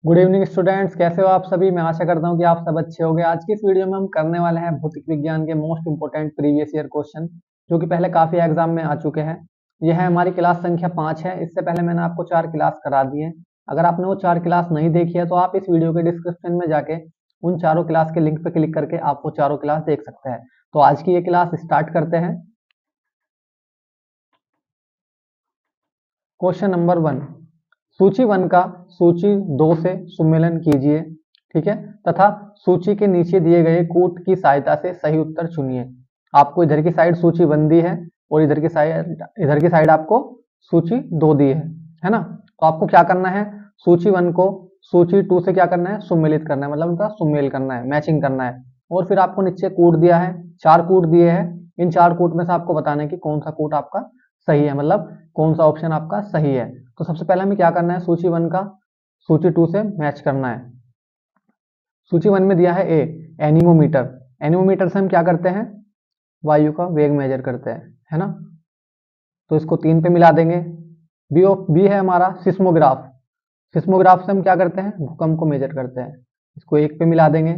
Good evening students, कैसे हो आप सभी। मैं आशा करता हूं कि आप सब अच्छे होंगे। आज की इस वीडियो में हम करने वाले हैं भौतिक विज्ञान के most important previous year question, जो कि पहले काफी एग्जाम में आ चुके हैं। यह है हमारी क्लास संख्या 5 है। इससे पहले मैंने आपको 4 क्लास करा दी है। अगर आपने वो 4 क्लास नहीं देखी है तो आप इस वीडियो के डिस्क्रिप्शन में जाके उन चारों क्लास के लिंक पे क्लिक करके आप वो चारों क्लास देख सकते हैं। तो आज की ये क्लास स्टार्ट करते हैं। क्वेश्चन नंबर 1, सूची 1 का सूची 2 से सुमेलन कीजिए, ठीक है, तथा सूची के नीचे दिए गए कूट की सहायता से सही उत्तर चुनिए। आपको इधर की साइड सूची 1 दी है और इधर की साइड आपको सूची 2 दी है ना। तो आपको क्या करना है, सूची 1 को सूची 2 से क्या करना है, सुमेलित करना है, मतलब उनका सुमेल करना है, मैचिंग करना है। और फिर आपको नीचे कूट दिया है, 4 कूट दिए हैं। इन 4 कूट में से आपको बताना है कि कौन सा कूट आपका सही है, मतलब कौन सा ऑप्शन आपका सही है। तो सबसे पहले हमें क्या करना है, सूची 1 का सूची 2 से मैच करना है। सूची 1 में दिया है ए, एनीमोमीटर। एनीमोमीटर से हम क्या करते हैं, वायु का वेग मेजर करते हैं, है ना। तो इसको 3 पे मिला देंगे। बी है हमारा सिस्मोग्राफ। सिस्मोग्राफ से हम क्या करते हैं, भूकंप को मेजर करते हैं। इसको 1 पे मिला देंगे।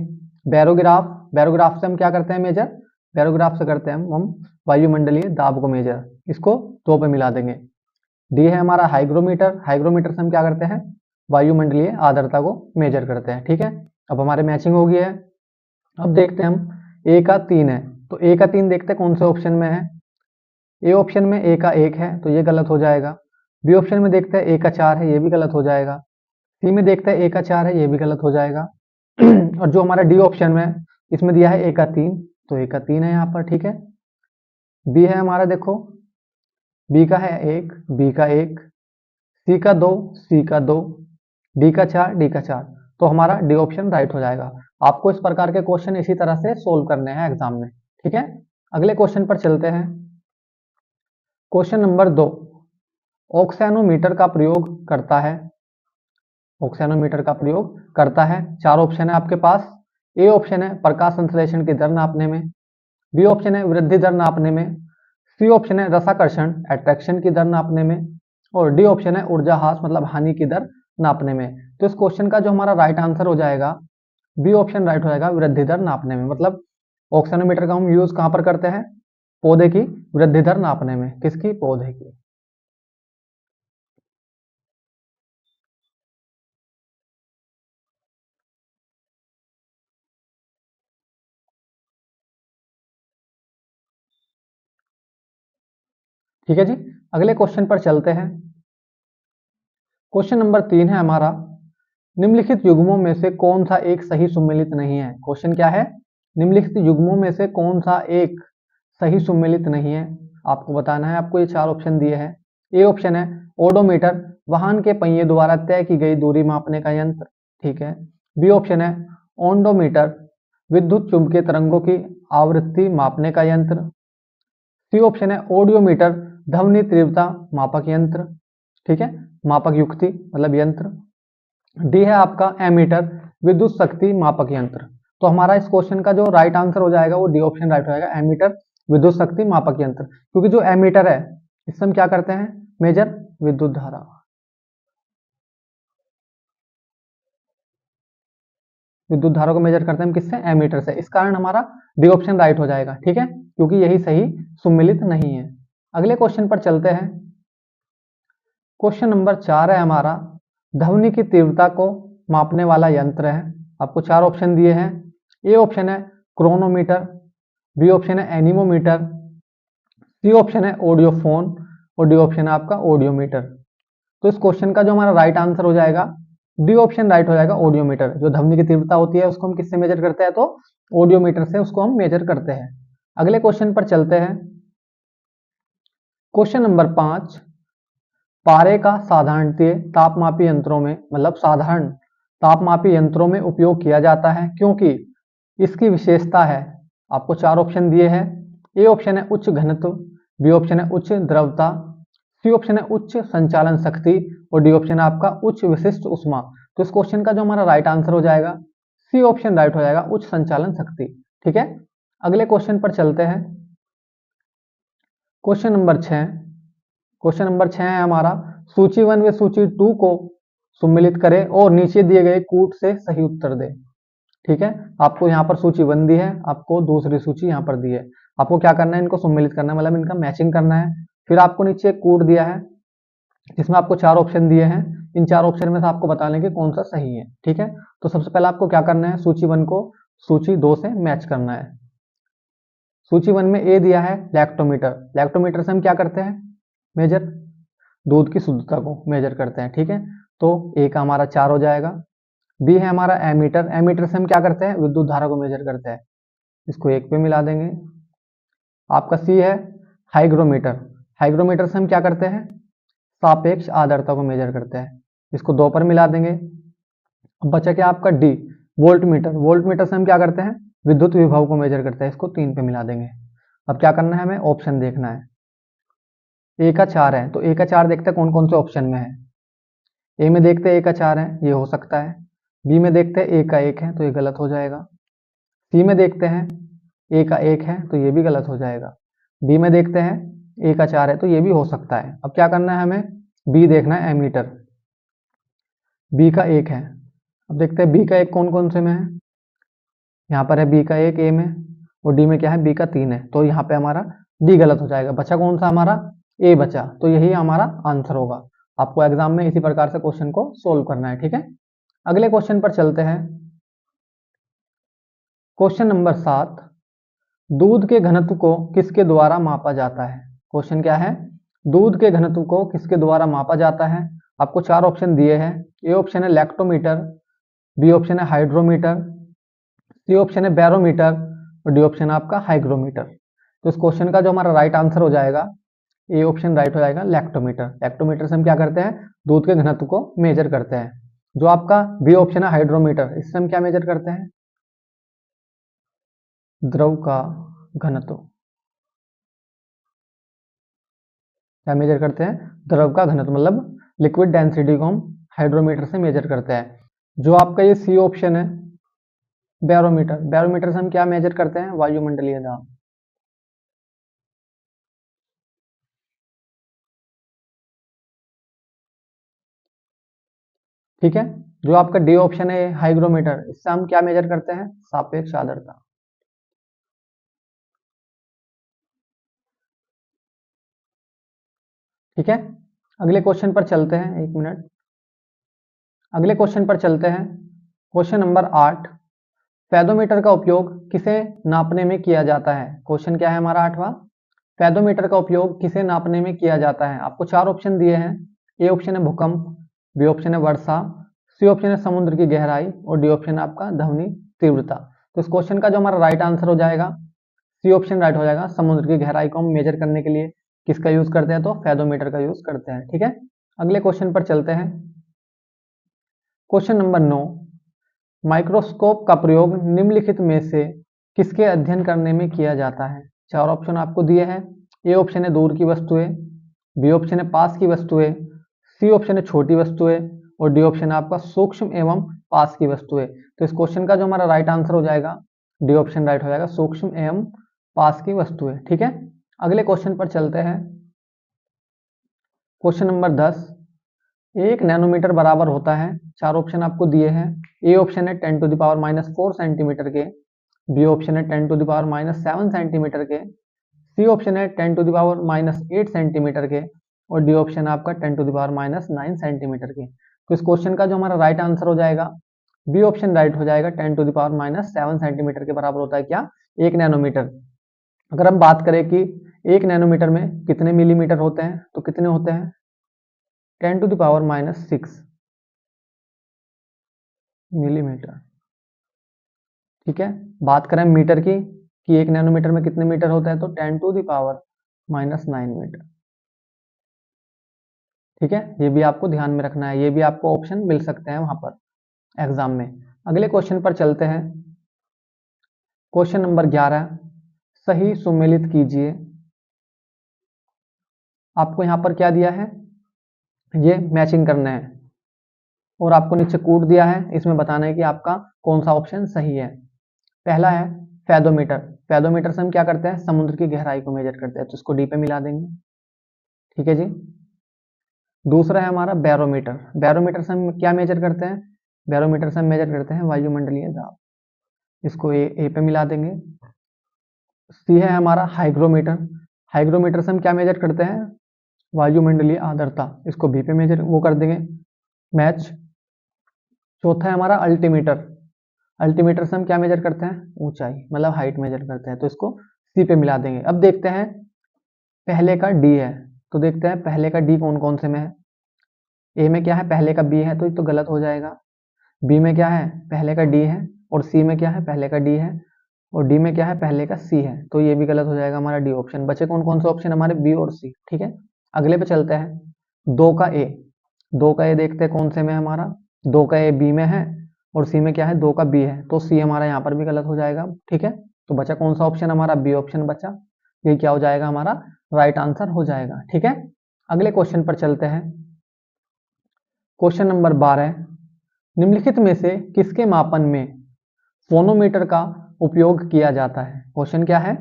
बैरोग्राफ, बैरोग्राफ से हम क्या करते हैं मेजर, बैरोग्राफ से करते हैं हम वायुमंडलीय दाब को मेजर। इसको 2 पे मिला देंगे। डी है हमारा हाइग्रोमीटर। हाइग्रोमीटर से हम क्या करते हैं, वायुमंडलीय आर्द्रता को मेजर करते हैं, ठीक है। अब हमारे मैचिंग हो गई है। अब देखते हैं हम ए का 3 है, तो ए का 3 देखते हैं कौन से ऑप्शन में है। ए ऑप्शन में ए का 1 है तो ये गलत हो जाएगा। बी ऑप्शन में देखते हैं ए का 4 है, ये भी गलत हो जाएगा। सी में देखते हैं ए का 4 है, ये भी गलत हो जाएगा। और जो हमारा डी ऑप्शन में इसमें दिया है ए का 3, तो ए का 3 है यहाँ पर, ठीक है। बी है हमारा, देखो बी का है 1, बी का 1, सी का 2, सी का 2, डी का 4, डी का 4। तो हमारा डी ऑप्शन राइट हो जाएगा। आपको इस प्रकार के क्वेश्चन इसी तरह से सोल्व करने हैं एग्जाम में, ठीक है। अगले क्वेश्चन पर चलते हैं। क्वेश्चन नंबर 2, ऑक्सेनोमीटर का प्रयोग करता है। ऑक्सेनोमीटर का प्रयोग करता है, 4 ऑप्शन है आपके पास। ए ऑप्शन है प्रकाश संश्लेषण की दर नापने में, बी ऑप्शन है वृद्धि दर नापने में, सी ऑप्शन है रसाकर्षण एट्रैक्शन की दर नापने में, और डी ऑप्शन है ऊर्जा ह्रास मतलब हानि की दर नापने में। तो इस क्वेश्चन का जो हमारा राइट आंसर हो जाएगा, बी ऑप्शन राइट हो जाएगा, वृद्धि दर नापने में। मतलब ऑक्सीनोमीटर का हम यूज कहां पर करते हैं, पौधे की वृद्धि दर नापने में। किसकी, पौधे की। ठीक है जी, अगले क्वेश्चन पर चलते हैं। क्वेश्चन नंबर 3 है हमारा, निम्नलिखित युग्मों में से कौन सा एक सही सुमेलित नहीं है। क्वेश्चन क्या है, निम्नलिखित युग्मों में से कौन सा एक सही सुमेलित नहीं है, आपको बताना है। आपको ये 4 ऑप्शन दिए हैं। ए ऑप्शन है ओडोमीटर, वाहन के पहिए द्वारा तय की गई दूरी मापने का यंत्र, ठीक है। बी ऑप्शन है ओंडोमीटर, विद्युत चुंबकीय तरंगों की आवृत्ति मापने का यंत्र। सी ऑप्शन है ऑडियोमीटर, ध्वनि तीव्रता मापक यंत्र, ठीक है, मापक युक्ति मतलब यंत्र। डी है आपका एमीटर, विद्युत शक्ति मापक यंत्र। तो हमारा इस क्वेश्चन का जो राइट आंसर हो जाएगा वो डी ऑप्शन राइट हो जाएगा, एमीटर विद्युत शक्ति मापक यंत्र। क्योंकि जो एमीटर है इससे हम क्या करते हैं, मेजर विद्युत धारा, विद्युत धारा को मेजर करते हैं हम किससे, एमीटर से। इस कारण हमारा डी ऑप्शन राइट हो जाएगा, ठीक है, क्योंकि यही सही सुमेलित नहीं है। अगले क्वेश्चन पर चलते हैं। क्वेश्चन नंबर 4 है हमारा, ध्वनि की तीव्रता को मापने वाला यंत्र है। आपको 4 ऑप्शन दिए हैं। ए ऑप्शन है क्रोनोमीटर, बी ऑप्शन है एनीमोमीटर, सी ऑप्शन है ऑडियोफोन, और डी ऑप्शन है आपका ऑडियोमीटर। तो इस क्वेश्चन का जो हमारा राइट आंसर हो जाएगा, डी ऑप्शन राइट हो जाएगा, ऑडियोमीटर। जो ध्वनि की तीव्रता होती है उसको हम किससे मेजर करते हैं, तो ऑडियोमीटर से उसको हम मेजर करते हैं। अगले क्वेश्चन पर चलते हैं। क्वेश्चन नंबर 5, पारे का साधारणतः तापमापी यंत्रों में मतलब साधारण तापमापी यंत्रों में उपयोग किया जाता है क्योंकि इसकी विशेषता है। आपको 4 ऑप्शन दिए हैं। ए ऑप्शन है उच्च घनत्व, बी ऑप्शन है उच्च द्रवता, सी ऑप्शन है उच्च संचालन शक्ति, और डी ऑप्शन है आपका उच्च विशिष्ट ऊष्मा। तो इस क्वेश्चन का जो हमारा राइट आंसर हो जाएगा, सी ऑप्शन राइट हो जाएगा, उच्च संचालन शक्ति, ठीक है। अगले क्वेश्चन पर चलते हैं। क्वेश्चन नंबर 6, क्वेश्चन नंबर 6 है हमारा, सूची 1 व सूची 2 को सुमेलित करे और नीचे दिए गए कूट से सही उत्तर दे। ठीक है, आपको यहाँ पर सूची 1 दी है, आपको दूसरी सूची यहाँ पर दी है। आपको क्या करना है, इनको सुमेलित करना है, मतलब इनका मैचिंग करना है। फिर आपको नीचे एक कूट दिया है जिसमें आपको 4 ऑप्शन दिए हैं। इन 4 ऑप्शन में से आपको बता लें कि कौन सा सही है। ठीक है, तो सबसे पहले आपको क्या करना है, सूची 1 को सूची 2 से मैच करना है। सूची 1 में ए दिया है लैक्टोमीटर। लैक्टोमीटर से हम क्या करते हैं, मेजर, दूध की शुद्धता को मेजर करते हैं। ठीक है, तो ए का हमारा 4 हो जाएगा। बी है हमारा एमीटर। एमीटर से हम क्या करते हैं, विद्युत धारा को मेजर करते हैं, इसको 1 पे मिला देंगे। आपका सी है हाइग्रोमीटर। हाइग्रोमीटर से हम क्या करते हैं, सापेक्ष आर्द्रता को मेजर करते हैं, इसको 2 पर मिला देंगे। अब बचा क्या आपका D, volt meter. Volt meter से हम क्या करते हैं, विद्युत विभव को मेजर करते हैं, इसको 3 पे मिला देंगे। अब क्या करना है, हमें ऑप्शन देखना है। ए का 4 है तो ए का 4 देखते हैं कौन कौन से ऑप्शन में है। ए में देखते हैं ए का 4 है, ये हो सकता है। बी में देखते हैं ए का 1 है, तो ये गलत हो जाएगा। सी में देखते हैं ए का 1 है, तो ये भी गलत हो जाएगा। डी में देखते हैं ए का 4 है, तो ये भी हो सकता है। अब क्या करना है, हमें बी देखना है, एमीटर। बी का 1 है। अब देखते हैं बी का 1 कौन कौन से में है। यहाँ पर है बी का 1 ए में, और डी में क्या है, बी का 3 है, तो यहाँ पे हमारा डी गलत हो जाएगा। बचा कौन सा हमारा, ए बचा, तो यही हमारा आंसर होगा। आपको एग्जाम में इसी प्रकार से क्वेश्चन को सोल्व करना है। ठीक है, अगले क्वेश्चन पर चलते हैं। क्वेश्चन नंबर 7, दूध के घनत्व को किसके द्वारा मापा जाता है। क्वेश्चन क्या है, दूध के घनत्व को किसके द्वारा मापा जाता है। आपको 4 ऑप्शन दिए हैं। ए ऑप्शन है लैक्टोमीटर, बी ऑप्शन है हाइड्रोमीटर, सी ऑप्शन है बैरोमीटर, और डी ऑप्शन है आपका हाइग्रोमीटर। तो इस क्वेश्चन का जो हमारा राइट आंसर हो जाएगा, ए ऑप्शन राइट हो जाएगा, लैक्टोमीटर। लैक्टोमीटर से हम क्या करते हैं, दूध के घनत्व को मेजर करते हैं। जो आपका बी ऑप्शन है हाइड्रोमीटर, इससे हम क्या मेजर करते हैं, द्रव का घनत्व। क्या मेजर करते हैं, द्रव का घनत्व, मतलब लिक्विड डेंसिटी को हम हाइड्रोमीटर से मेजर करते हैं। जो आपका ये सी ऑप्शन है बैरोमीटर, बैरोमीटर से हम क्या मेजर करते हैं, वायुमंडलीय दाब। ठीक है, जो आपका डी ऑप्शन है हाइग्रोमीटर, इससे हम क्या मेजर करते हैं, सापेक्ष आर्द्रता। ठीक है, अगले क्वेश्चन पर चलते हैं, 1 मिनट। अगले क्वेश्चन पर चलते हैं, क्वेश्चन नंबर 8, फेदोमीटर का उपयोग किसे नापने में किया जाता है। क्वेश्चन क्या है हमारा 8वां, फेदोमीटर का उपयोग किसे नापने में किया जाता है। आपको 4 ऑप्शन दिए हैं। ए ऑप्शन है भूकंप, बी ऑप्शन है वर्षा, सी ऑप्शन है समुद्र की गहराई, और डी ऑप्शन है आपका ध्वनि तीव्रता। तो इस क्वेश्चन का जो हमारा राइट आंसर हो जाएगा, सी ऑप्शन राइट हो जाएगा। समुद्र की गहराई को हम मेजर करने के लिए किसका यूज करते हैं, तो फेदोमीटर का यूज करते हैं। ठीक है, अगले क्वेश्चन पर चलते हैं। क्वेश्चन नंबर 9, माइक्रोस्कोप का प्रयोग निम्नलिखित में से किसके अध्ययन करने में किया जाता है। 4 ऑप्शन आपको दिए हैं। ए ऑप्शन है दूर की वस्तुएं, बी ऑप्शन है पास की वस्तुएं, सी ऑप्शन है छोटी वस्तुएं, और डी ऑप्शन है आपका सूक्ष्म एवं पास की वस्तुएं। तो इस क्वेश्चन का जो हमारा राइट आंसर हो जाएगा, डी ऑप्शन राइट हो जाएगा, सूक्ष्म एवं पास की वस्तुएं। ठीक है, अगले क्वेश्चन पर चलते हैं। क्वेश्चन नंबर 10, 1 नैनोमीटर बराबर होता है। 4 ऑप्शन आपको दिए हैं। ए ऑप्शन है 10 टू द पावर -4 सेंटीमीटर के, बी ऑप्शन है 10 टू द पावर -7 सेंटीमीटर के, सी ऑप्शन है 10 टू द पावर -8 सेंटीमीटर के, और डी ऑप्शन है आपका 10 टू द पावर -9 सेंटीमीटर के। तो इस क्वेश्चन का जो हमारा राइट आंसर हो जाएगा, बी ऑप्शन राइट हो जाएगा, 10 टू द पावर -7 सेंटीमीटर के बराबर होता है क्या, 1 नैनोमीटर। अगर हम बात करें कि 1 नैनोमीटर में कितने मिलीमीटर होते हैं, तो कितने होते हैं, 10 टू द पावर -6 मिलीमीटर। ठीक है, बात करें मीटर की कि 1 नैनोमीटर में कितने मीटर होते हैं, तो 10 टू द पावर -9 मीटर। ठीक है, ये भी आपको ध्यान में रखना है, ये भी आपको ऑप्शन मिल सकते हैं वहां पर एग्जाम में। अगले क्वेश्चन पर चलते हैं। क्वेश्चन नंबर 11, सही सुमेलित कीजिए। आपको यहाँ पर क्या दिया है, ये मैचिंग करना है, और आपको नीचे कोड दिया है, इसमें बताना है कि आपका कौन सा ऑप्शन सही है। पहला है फेदोमीटर। फेदोमीटर से हम क्या करते हैं, समुद्र की गहराई को मेजर करते हैं, तो इसको डी पे मिला देंगे। ठीक है जी। दूसरा है हमारा बैरोमीटर। बैरोमीटर से हम क्या मेजर करते हैं? बैरोमीटर से हम मेजर करते हैं वायुमंडलीय दाब। इसको ए पे मिला देंगे। सी है हमारा हाइग्रोमीटर। हाइग्रोमीटर से हम क्या मेजर करते हैं? वायुमंडलीय आर्द्रता। इसको बी पे मेजर वो कर देंगे मैच। चौथा है हमारा अल्टीमीटर। अल्टीमीटर से हम क्या मेजर करते हैं? ऊंचाई, मतलब हाइट मेजर करते हैं, तो इसको सी पे मिला देंगे। अब देखते हैं पहले का डी है, तो देखते हैं पहले का डी कौन कौन से में है। ए में क्या है? पहले का बी है, तो ये तो गलत हो जाएगा। बी में क्या है? पहले का डी है। और सी में क्या है? पहले का डी है। और डी में क्या है? पहले का सी है, तो ये भी गलत हो जाएगा हमारा डी ऑप्शन। बचे कौन कौन से ऑप्शन हमारे? बी और सी। ठीक है, अगले पे चलते हैं। दो का ए। दो का ए देखते हैं कौन से में है हमारा। दो का ए बी में है और सी में क्या है? दो का बी है, तो सी हमारा यहाँ पर भी गलत हो जाएगा। ठीक है, तो बचा कौन सा ऑप्शन हमारा? बी ऑप्शन बचा। ये क्या हो जाएगा हमारा? राइट आंसर हो जाएगा। ठीक है, अगले क्वेश्चन पर चलते हैं। क्वेश्चन नंबर 12, निम्नलिखित में से किसके मापन में फोनोमीटर का उपयोग किया जाता है? क्वेश्चन क्या है?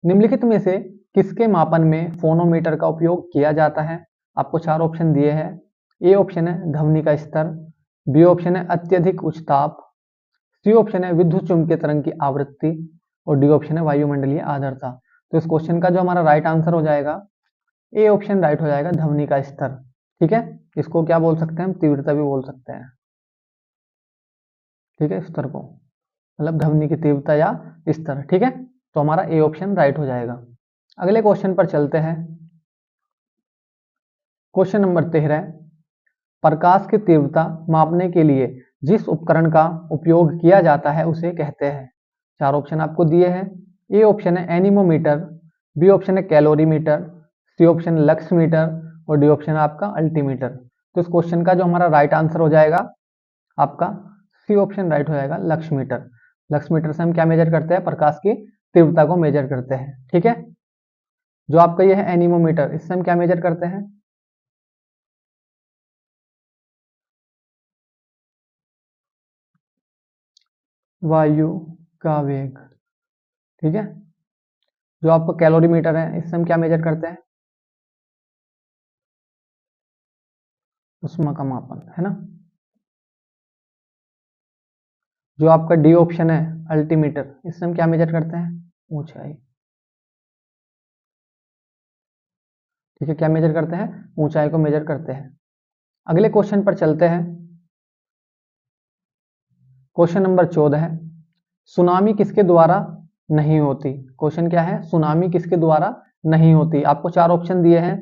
निम्नलिखित में से किसके मापन में फोनोमीटर का उपयोग किया जाता है? आपको चार ऑप्शन दिए हैं। ए ऑप्शन है ध्वनि का स्तर, बी ऑप्शन है अत्यधिक उच्च ताप, सी ऑप्शन है विद्युत चुम्बकीय तरंग की आवृत्ति, और डी ऑप्शन है वायुमंडलीय आर्द्रता। तो इस क्वेश्चन का जो हमारा राइट आंसर हो जाएगा, ए ऑप्शन राइट हो जाएगा, ध्वनि का स्तर। ठीक है, इसको क्या बोल सकते हैं हम? तीव्रता भी बोल सकते हैं। ठीक है, स्तर को, मतलब ध्वनि की तीव्रता या स्तर। ठीक है, तो हमारा ए ऑप्शन राइट हो जाएगा। अगले क्वेश्चन पर चलते हैं। क्वेश्चन नंबर 13, प्रकाश की तीव्रता मापने के लिए जिस उपकरण का उपयोग किया जाता है उसे कहते हैं। चार ऑप्शन आपको दिए हैं। ए ऑप्शन है एनीमोमीटर, बी ऑप्शन है calorimeter, C option lux meter, और डी ऑप्शन है आपका अल्टीमीटर। तो इस क्वेश्चन का जो हमारा राइट आंसर हो जाएगा आपका सी ऑप्शन राइट हो जाएगा, लक्स मीटर। लक्स मीटर से हम क्या मेजर करते हैं? प्रकाश की तीव्रता को मेजर करते हैं। ठीक है, जो आपका ये है एनीमोमीटर, इससे हम क्या मेजर करते हैं? वायु का वेग। ठीक है, जो आपका कैलोरीमीटर है, इससे हम क्या मेजर करते हैं? उष्मा का मापन, है ना। जो आपका डी ऑप्शन है अल्टीमीटर, इससे हम क्या मेजर करते हैं? ऊंचाई। ठीक है, क्या मेजर करते हैं? ऊंचाई को मेजर करते हैं। अगले क्वेश्चन पर चलते हैं। क्वेश्चन नंबर 14 है, सुनामी किसके द्वारा नहीं होती? क्वेश्चन क्या है? सुनामी किसके द्वारा नहीं होती? आपको चार ऑप्शन दिए हैं।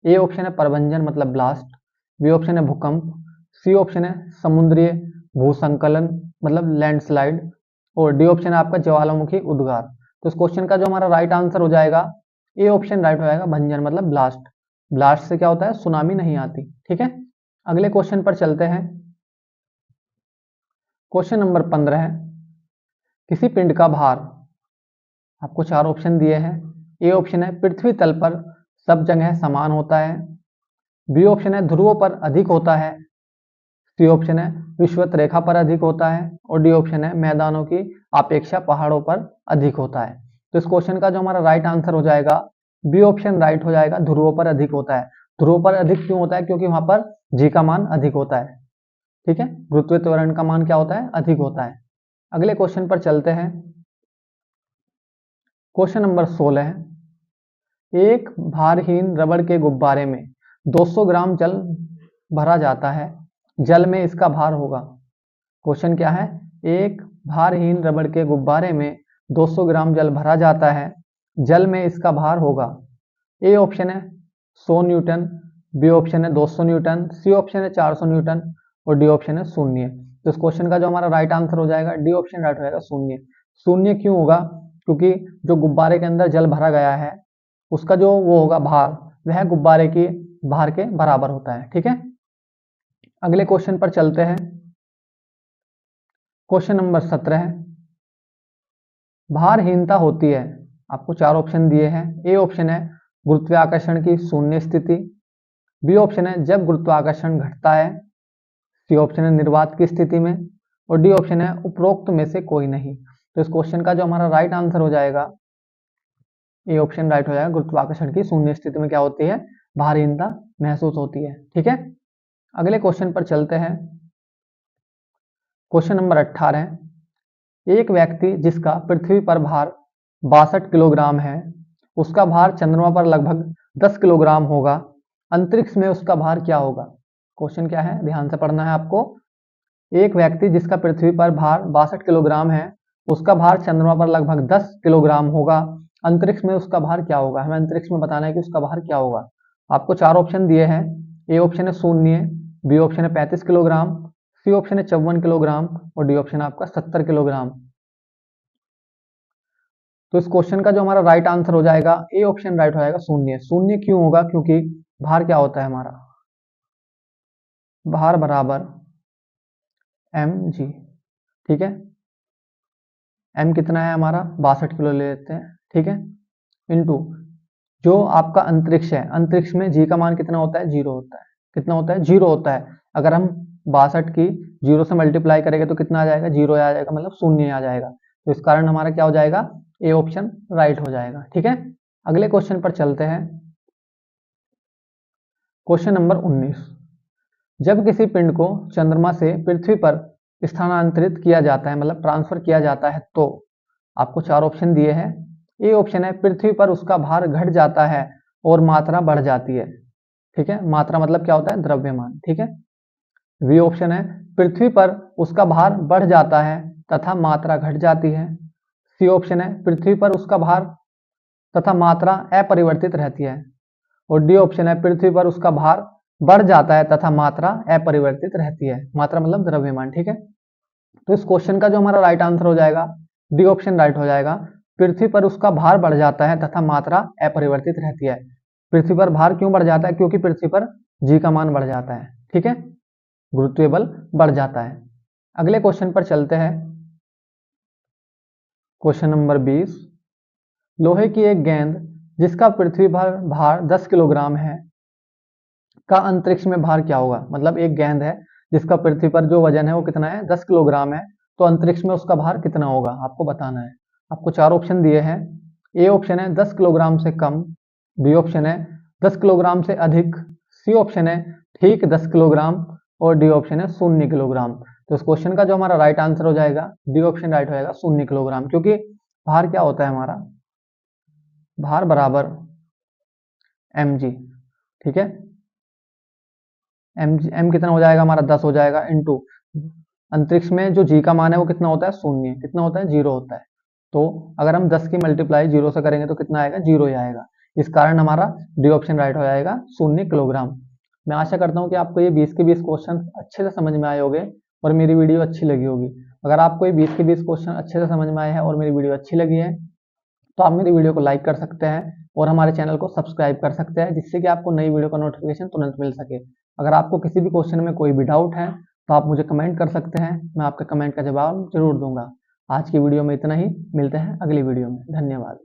ए ऑप्शन है प्रभंजन मतलब ब्लास्ट, बी ऑप्शन है भूकंप, सी ऑप्शन है समुद्रीय भूसंकलन मतलब लैंडस्लाइड, और डी ऑप्शन है आपका ज्वालामुखी उद्गार। तो इस क्वेश्चन का जो हमारा राइट आंसर हो जाएगा, ए ऑप्शन राइट हो जाएगा, भंजन मतलब ब्लास्ट। ब्लास्ट से क्या होता है? सुनामी नहीं आती। ठीक है, अगले क्वेश्चन पर चलते हैं। क्वेश्चन नंबर 15 है, किसी पिंड का भार, आपको चार ऑप्शन दिए हैं। ए ऑप्शन है पृथ्वी तल पर सब जगह समान होता है, बी ऑप्शन है ध्रुवों पर अधिक होता है, सी ऑप्शन है विषुवत रेखा पर अधिक होता है, और डी ऑप्शन है मैदानों की अपेक्षा पहाड़ों पर अधिक होता है। तो इस क्वेश्चन का जो हमारा राइट आंसर हो जाएगा, बी ऑप्शन राइट हो जाएगा, ध्रुवों पर अधिक होता है। ध्रुवों पर अधिक क्यों होता है? क्योंकि वहां पर जी का मान अधिक होता है। ठीक है, गुरुत्वीय त्वरण का मान क्या होता है? अधिक होता है। अगले क्वेश्चन पर चलते हैं। क्वेश्चन नंबर 16 है, एक भारहीन रबड़ के गुब्बारे में 200 ग्राम जल भरा जाता है, जल में इसका भार होगा। क्वेश्चन क्या है? एक भारहीन रबड़ के गुब्बारे में 200 ग्राम जल भरा जाता है, जल में इसका भार होगा। ए ऑप्शन है 100 न्यूटन, बी ऑप्शन है 200 न्यूटन, सी ऑप्शन है 400 न्यूटन, और डी ऑप्शन है शून्य। तो इस क्वेश्चन का जो हमारा राइट आंसर हो जाएगा, डी ऑप्शन राइट हो जाएगा, शून्य। शून्य क्यों होगा? क्योंकि जो गुब्बारे के अंदर जल भरा गया है, उसका जो वो होगा भार, वह गुब्बारे की भार के बराबर होता है। ठीक है, अगले क्वेश्चन पर चलते हैं। क्वेश्चन नंबर 17 है, भारहीनता होती है, आपको चार ऑप्शन दिए हैं। ए ऑप्शन है गुरुत्वाकर्षण की शून्य स्थिति, बी ऑप्शन है जब गुरुत्वाकर्षण घटता है, सी ऑप्शन है निर्वात की स्थिति में, और डी ऑप्शन है उपरोक्त में से कोई नहीं। तो इस क्वेश्चन का जो हमारा राइट आंसर हो जाएगा, ए ऑप्शन राइट हो जाएगा, गुरुत्वाकर्षण की शून्य स्थिति में क्या होती है? भारीनता महसूस होती है। ठीक है, अगले क्वेश्चन पर चलते हैं। क्वेश्चन नंबर 18, एक व्यक्ति जिसका पृथ्वी पर भार 62 किलोग्राम है, उसका भार चंद्रमा पर लगभग 10 किलोग्राम होगा, अंतरिक्ष में उसका भार क्या होगा? क्वेश्चन क्या है, ध्यान से पढ़ना है आपको। एक व्यक्ति जिसका पृथ्वी पर भार 62 किलोग्राम है, उसका भार चंद्रमा पर लगभग 10 किलोग्राम होगा, अंतरिक्ष में उसका भार क्या होगा? हमें अंतरिक्ष में बताना है कि उसका भार क्या होगा। आपको 4 ऑप्शन दिए हैं। ए ऑप्शन है 0, बी ऑप्शन है 35 किलोग्राम, सी ऑप्शन है 54 किलोग्राम और डी ऑप्शन आपका 70 किलोग्राम। तो इस क्वेश्चन का जो हमारा राइट आंसर हो जाएगा, ए ऑप्शन राइट हो जाएगा 0। 0 क्यों होगा? क्योंकि भार क्या होता है हमारा, भार बराबर mg। ठीक है, m कितना है हमारा, 62 किलो ले लेते हैं। ठीक है, इनटू जो आपका अंतरिक्ष है, अंतरिक्ष में g का मान कितना होता है, 0 होता है। कितना होता है, 0 होता है। अगर हम 62 की 0 से मल्टीप्लाई करेंगे तो कितना आ जाएगा, 0 आ जाएगा, मतलब 0 आ जाएगा। तो इस कारण हमारा क्या हो जाएगा, ए ऑप्शन राइट हो जाएगा। ठीक है, अगले क्वेश्चन पर चलते हैं। क्वेश्चन नंबर 19, जब किसी पिंड को चंद्रमा से पृथ्वी पर स्थानांतरित किया जाता है, मतलब ट्रांसफर किया जाता है, तो आपको 4 ऑप्शन दिए हैं। ए ऑप्शन है पृथ्वी पर उसका भार घट जाता है और मात्रा बढ़ जाती है। ठीक है, मात्रा मतलब क्या होता है, द्रव्यमान। ठीक है, बी ऑप्शन है पृथ्वी पर उसका भार बढ़ जाता है तथा मात्रा घट जाती है। सी ऑप्शन है पृथ्वी पर उसका भार तथा मात्रा अपरिवर्तित रहती है। और डी ऑप्शन है पृथ्वी पर उसका भार बढ़ जाता है तथा मात्रा अपरिवर्तित रहती है। मात्रा मतलब द्रव्यमान। ठीक है, तो इस क्वेश्चन का जो हमारा राइट आंसर हो जाएगा, डी ऑप्शन राइट हो जाएगा। पृथ्वी पर उसका भार बढ़ जाता है तथा मात्रा अपरिवर्तित रहती है। पृथ्वी पर भार क्यों बढ़ जाता है? क्योंकि पृथ्वी पर जी का मान बढ़ जाता है। ठीक है, गुरुत्वीय बल बढ़ जाता है। अगले क्वेश्चन पर चलते हैं। क्वेश्चन नंबर 20, लोहे की एक गेंद जिसका पृथ्वी पर भार 10 किलोग्राम है का अंतरिक्ष में भार क्या होगा? मतलब एक गेंद है जिसका पृथ्वी पर जो वजन है वो कितना है, 10 किलोग्राम है, तो अंतरिक्ष में उसका भार कितना होगा आपको बताना है। आपको 4 ऑप्शन दिए हैं। ए ऑप्शन है 10 किलोग्राम से कम, बी ऑप्शन है 10 किलोग्राम से अधिक, सी ऑप्शन है ठीक 10 किलोग्राम और डी ऑप्शन है 0 किलोग्राम। तो इस क्वेश्चन का जो हमारा राइट आंसर हो जाएगा, डी ऑप्शन राइट हो जाएगा 0 किलोग्राम। क्योंकि भार क्या होता है हमारा, भार बराबर mg। ठीक है, m कितना हो जाएगा हमारा, 10 हो जाएगा, इनटू अंतरिक्ष में जो g का मान है वो कितना होता है, 0। कितना होता है, 0 होता है। तो अगर हम 10 की मल्टीप्लाई 0 से करेंगे तो कितना आएगा, 0 ही आएगा। इस कारण हमारा डी ऑप्शन राइट हो जाएगा 0 किलोग्राम। मैं आशा करता हूँ कि आपको ये 20 के 20 क्वेश्चन अच्छे से समझ में आए होंगे और मेरी वीडियो अच्छी लगी होगी। अगर आपको ये 20 के 20 क्वेश्चन अच्छे से समझ में आए हैं और मेरी वीडियो अच्छी लगी है तो आप मेरी वीडियो को लाइक कर सकते हैं और हमारे चैनल को सब्सक्राइब कर सकते हैं, जिससे कि आपको नई वीडियो का नोटिफिकेशन तुरंत मिल सके। अगर आपको किसी भी क्वेश्चन में कोई भी डाउट है तो आप मुझे कमेंट कर सकते हैं, मैं आपके कमेंट का जवाब जरूर दूंगा। आज की वीडियो में इतना ही, मिलते हैं अगली वीडियो में। धन्यवाद।